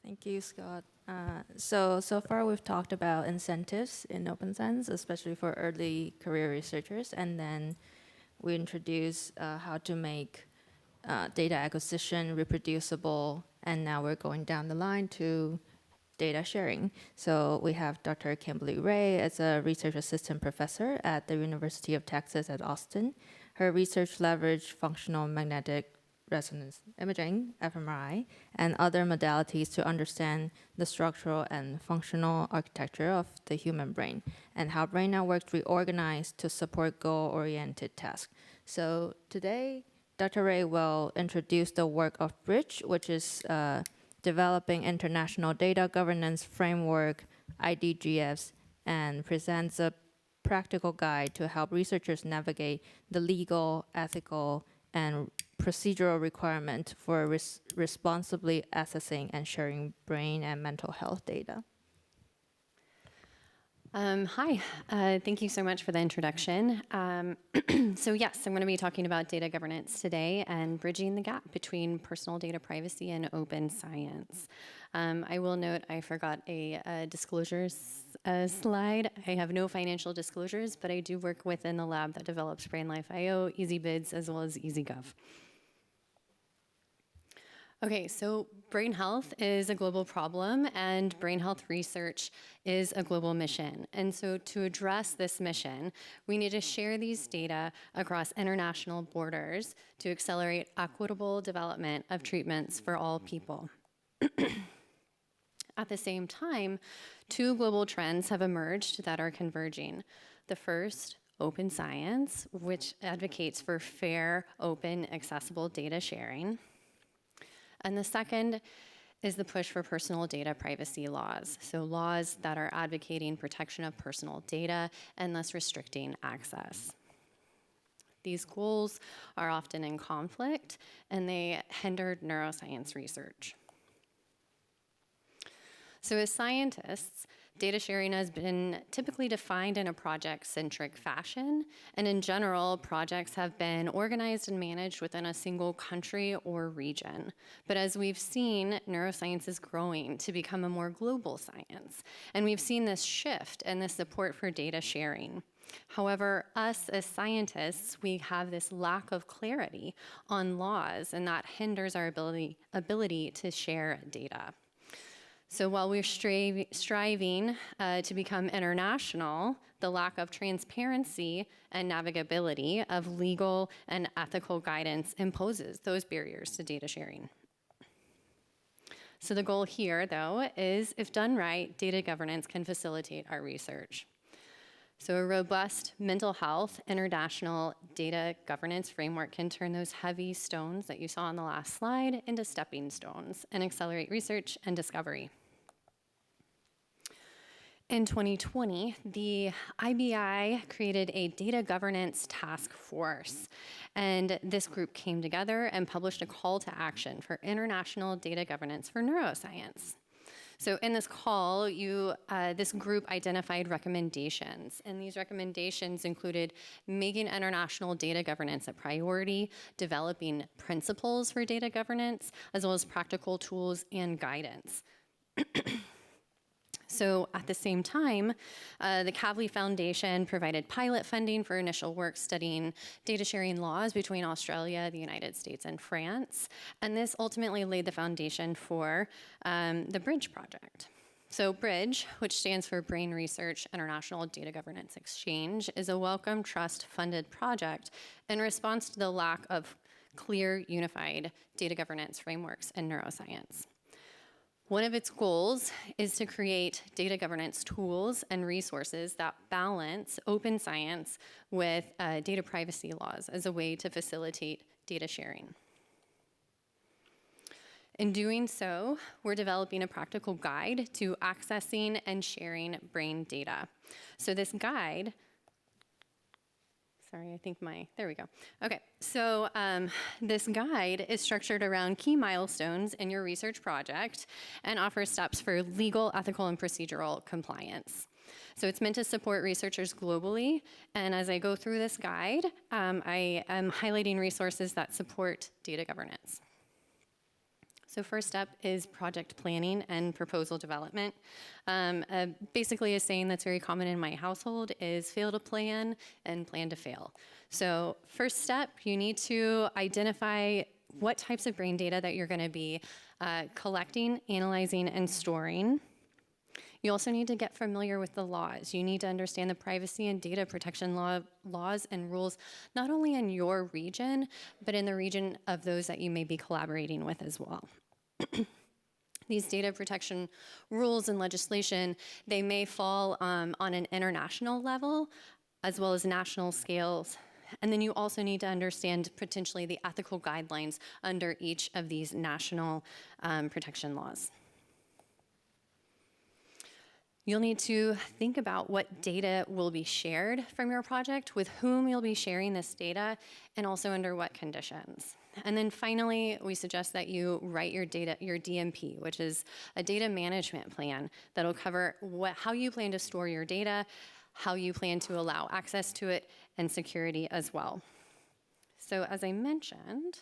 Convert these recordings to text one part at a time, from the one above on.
Thank you, Scott. So far we've talked about incentives in open science, especially for early career researchers, and then we introduced how to make data acquisition reproducible, and now we're going down the line to data sharing. So we have Dr. Kimberly Ray as a research assistant professor at the University of Texas at Austin. Her research leveraged functional magnetic resonance imaging, fMRI, and other modalities to understand the structural and functional architecture of the human brain and how brain networks reorganize to support goal-oriented tasks. So today, Dr. Ray will introduce the work of Bridge, which is developing international data governance framework, IDGFs, and presents a practical guide to help researchers navigate the legal, ethical, and procedural requirement for responsibly accessing and sharing brain and mental health data. Hi, thank you so much for the introduction. So yes, I'm going to be talking about data governance today and bridging the gap between personal data privacy and open science. I will note I forgot a disclosures slide. I have no financial disclosures, but I do work within the lab that develops BrainLife.io, EasyBids, as well as EasyGov. Okay, so brain health is a global problem and brain health research is a global mission. And so to address this mission, we need to share these data across international borders to accelerate equitable development of treatments for all people. At the same time, two global trends have emerged that are converging. The first, open science, which advocates for fair, open, accessible data sharing. And the second is the push for personal data privacy laws. So laws that are advocating protection of personal data and thus restricting access. These goals are often in conflict and they hinder neuroscience research. So as scientists, data sharing has been typically defined in a project-centric fashion, and in general, projects have been organized and managed within a single country or region. But as we've seen, neuroscience is growing to become a more global science, and we've seen this shift and this support for data sharing. However, us as scientists, we have this lack of clarity on laws, and that hinders our ability to share data. So while we're striving to become international, the lack of transparency and navigability of legal and ethical guidance imposes those barriers to data sharing. So the goal here, though, is if done right, data governance can facilitate our research. So a robust mental health international data governance framework can turn those heavy stones that you saw on the last slide into stepping stones and accelerate research and discovery. In 2020, the IBI created a data governance task force, and this group came together and published a call to action for international data governance for neuroscience. So in this call, this group identified recommendations, and these recommendations included making international data governance a priority, developing principles for data governance, as well as practical tools and guidance. So at the same time, the Kavli Foundation provided pilot funding for initial work studying data sharing laws between Australia, the United States, and France. And this ultimately laid the foundation for the Bridge project. So Bridge, which stands for Brain Research International Data Governance Exchange, is a Wellcome Trust-funded project in response to the lack of clear, unified data governance frameworks in neuroscience. One of its goals is to create data governance tools and resources that balance open science with data privacy laws as a way to facilitate data sharing. In doing so, we're developing a practical guide to accessing and sharing brain data. So this guide, sorry, I think there we go. Okay, so this guide is structured around key milestones in your research project and offers steps for legal, ethical, and procedural compliance. So it's meant to support researchers globally, and as I go through this guide, I am highlighting resources that support data governance. So first up is project planning and proposal development. Basically a saying that's very common in my household is fail to plan and plan to fail. So first step, you need to identify what types of brain data that you're going to be collecting, analyzing, and storing. You also need to get familiar with the laws. You need to understand the privacy and data protection laws and rules, not only in your region, but in the region of those that you may be collaborating with as well. These data protection rules and legislation, they may fall on an international level as well as national scales. And then you also need to understand potentially the ethical guidelines under each of these national protection laws. You'll need to think about what data will be shared from your project, with whom you'll be sharing this data, and also under what conditions. And then finally, we suggest that you write your DMP, which is a data management plan that'll cover how you plan to store your data, how you plan to allow access to it, and security as well. So as I mentioned,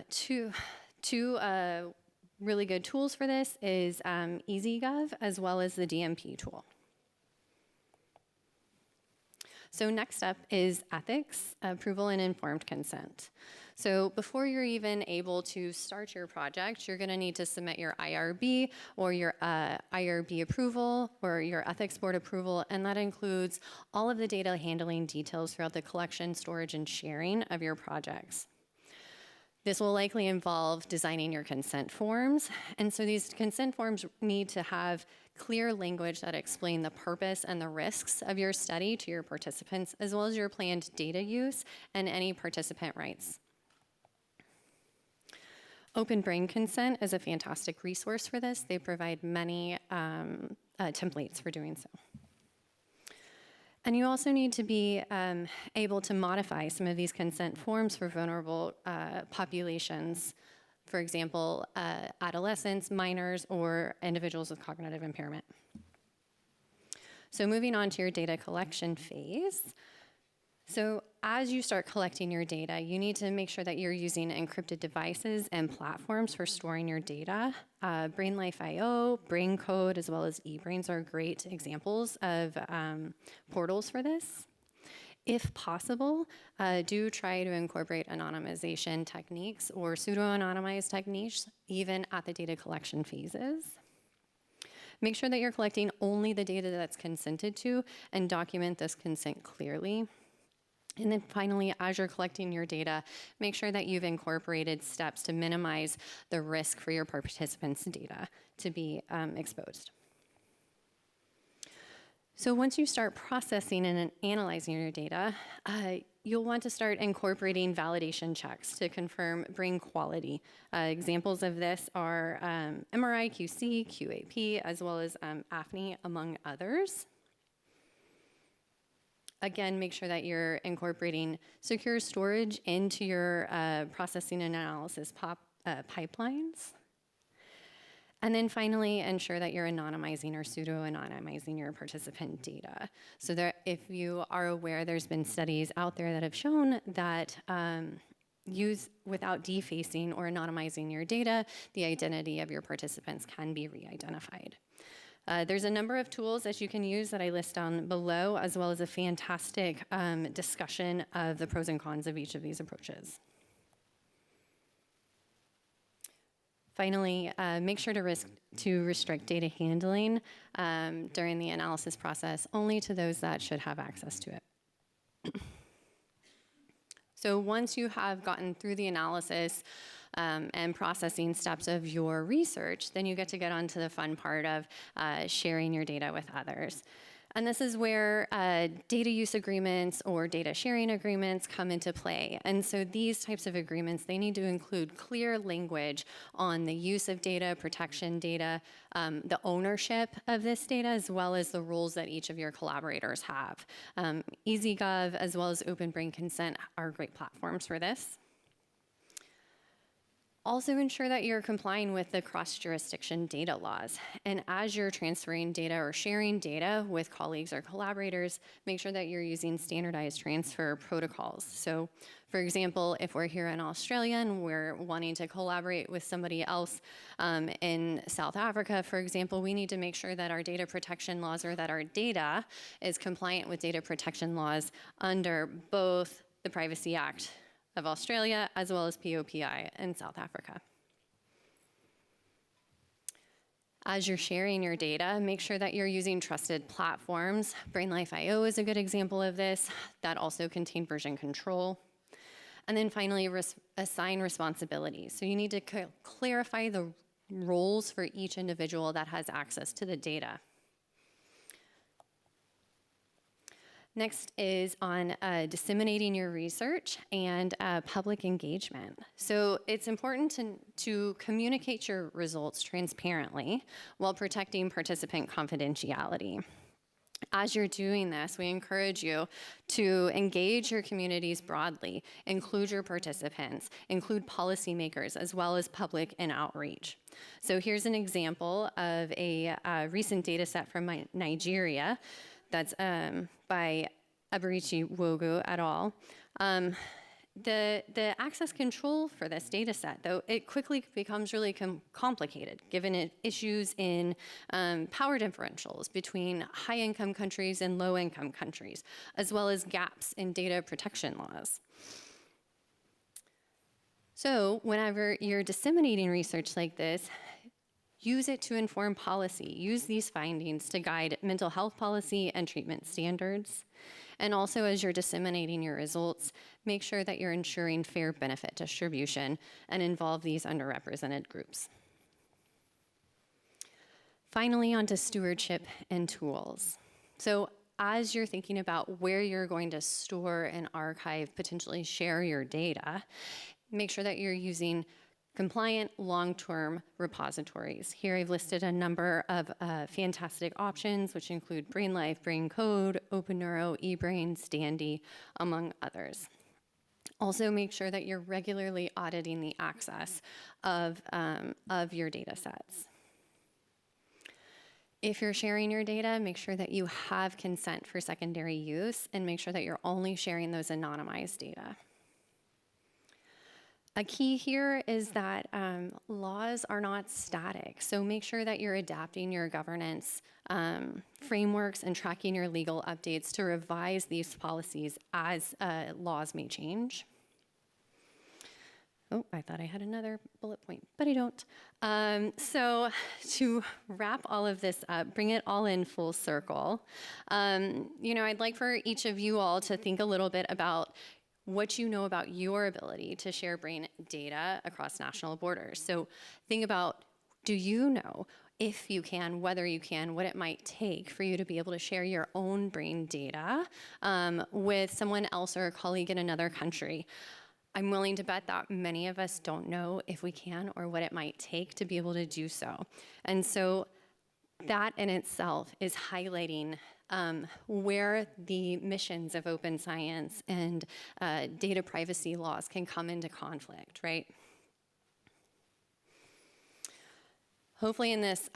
two really good tools for this is EasyGov as well as the DMP tool. So next up is ethics, approval, and informed consent. So before you're even able to start your project, you're going to need to submit your IRB or your IRB approval or your ethics board approval, and that includes all of the data handling details throughout the collection, storage, and sharing of your projects. This will likely involve designing your consent forms, and so these consent forms need to have clear language that explain the purpose and the risks of your study to your participants, as well as your planned data use and any participant rights. Open Brain Consent is a fantastic resource for this. They provide many templates for doing so. And you also need to be able to modify some of these consent forms for vulnerable populations. For example, adolescents, minors, or individuals with cognitive impairment. So moving on to your data collection phase. So as you start collecting your data, you need to make sure that you're using encrypted devices and platforms for storing your data. BrainLife.io, BrainCode, as well as eBrains are great examples of portals for this. If possible, do try to incorporate anonymization techniques or pseudo-anonymized techniques, even at the data collection phases. Make sure that you're collecting only the data that's consented to and document this consent clearly. And then finally, as you're collecting your data, make sure that you've incorporated steps to minimize the risk for your participants' data to be exposed. So once you start processing and analyzing your data, you'll want to start incorporating validation checks to confirm brain quality. Examples of this are MRI, QC, QAP, as well as AFNI, among others. Again, make sure that you're incorporating secure storage into your processing and analysis pipelines. And then finally, ensure that you're anonymizing or pseudo-anonymizing your participant data. So that if you are aware, there's been studies out there that have shown that use without defacing or anonymizing your data, the identity of your participants can be re-identified. There's a number of tools that you can use that I list down below, as well as a fantastic discussion of the pros and cons of each of these approaches. Finally, make sure to restrict data handling during the analysis process only to those that should have access to it. So once you have gotten through the analysis and processing steps of your research, then you get on to the fun part of sharing your data with others. And this is where data use agreements or data sharing agreements come into play. And so these types of agreements, they need to include clear language on the use of data, protection data, the ownership of this data, as well as the rules that each of your collaborators have. EasyGov, as well as Open Brain Consent, are great platforms for this. Also ensure that you're complying with the cross-jurisdiction data laws. And as you're transferring data or sharing data with colleagues or collaborators, make sure that you're using standardized transfer protocols. So for example, if we're here in Australia and we're wanting to collaborate with somebody else in South Africa, for example, we need to make sure that our data protection laws or that our data is compliant with data protection laws under both the Privacy Act of Australia, as well as POPI in South Africa. As you're sharing your data, make sure that you're using trusted platforms. BrainLife.io is a good example of this. That also contain version control. And then finally, assign responsibilities. So you need to clarify the roles for each individual that has access to the data. Next is on disseminating your research and public engagement. So it's important to communicate your results transparently while protecting participant confidentiality. As you're doing this, we encourage you to engage your communities broadly, include your participants, include policymakers, as well as public and outreach. So here's an example of a recent data set from Nigeria that's by Abarichi Wogu et al. The access control for this data set, though, it quickly becomes really complicated, given issues in power differentials between high-income countries and low-income countries, as well as gaps in data protection laws. So whenever you're disseminating research like this, use it to inform policy. Use these findings to guide mental health policy and treatment standards. And also, as you're disseminating your results, make sure that you're ensuring fair benefit distribution and involve these underrepresented groups. Finally, on to stewardship and tools. So as you're thinking about where you're going to store and archive, potentially share your data, make sure that you're using compliant long-term repositories. Here I've listed a number of fantastic options, which include BrainLife, BrainCode, OpenNeuro, eBrain, Standy, among others. Also make sure that you're regularly auditing the access of your data sets. If you're sharing your data, make sure that you have consent for secondary use and make sure that you're only sharing those anonymized data. A key here is that laws are not static, so make sure that you're adapting your governance frameworks and tracking your legal updates to revise these policies as laws may change. Oh, I thought I had another bullet point, but I don't. So to wrap all of this up, bring it all in full circle, I'd like for each of you all to think a little bit about what you know about your ability to share brain data across national borders. So think about, do you know, if you can, whether you can, what it might take for you to be able to share your own brain data with someone else or a colleague in another country? I'm willing to bet that many of us don't know if we can or what it might take to be able to do so. And so that in itself is highlighting where the missions of open science and data privacy laws can come into conflict, right? Hopefully in this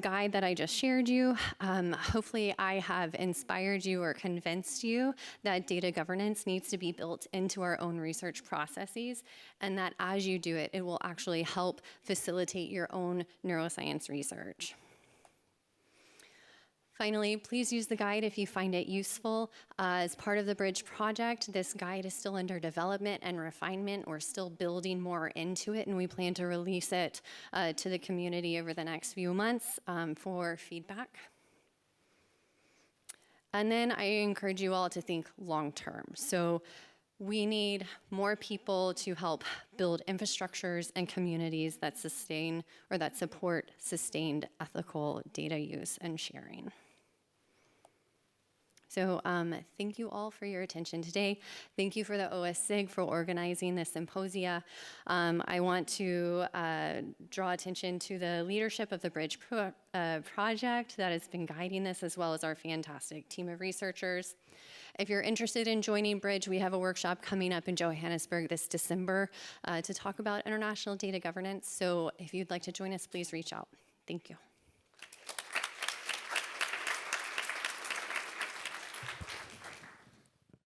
guide that I just shared you, hopefully I have inspired you or convinced you that data governance needs to be built into our own research processes, and that as you do it, it will actually help facilitate your own neuroscience research. Finally, please use the guide if you find it useful. As part of the Bridge project, this guide is still under development and refinement. We're still building more into it, and we plan to release it to the community over the next few months for feedback. And then I encourage you all to think long-term. So we need more people to help build infrastructures and communities that sustain or that support sustained ethical data use and sharing. So thank you all for your attention today. Thank you for the OSIG for organizing this symposia. I want to draw attention to the leadership of the Bridge project that has been guiding this, as well as our fantastic team of researchers. If you're interested in joining Bridge, we have a workshop coming up in Johannesburg this December to talk about international data governance. So if you'd like to join us, please reach out. Thank you.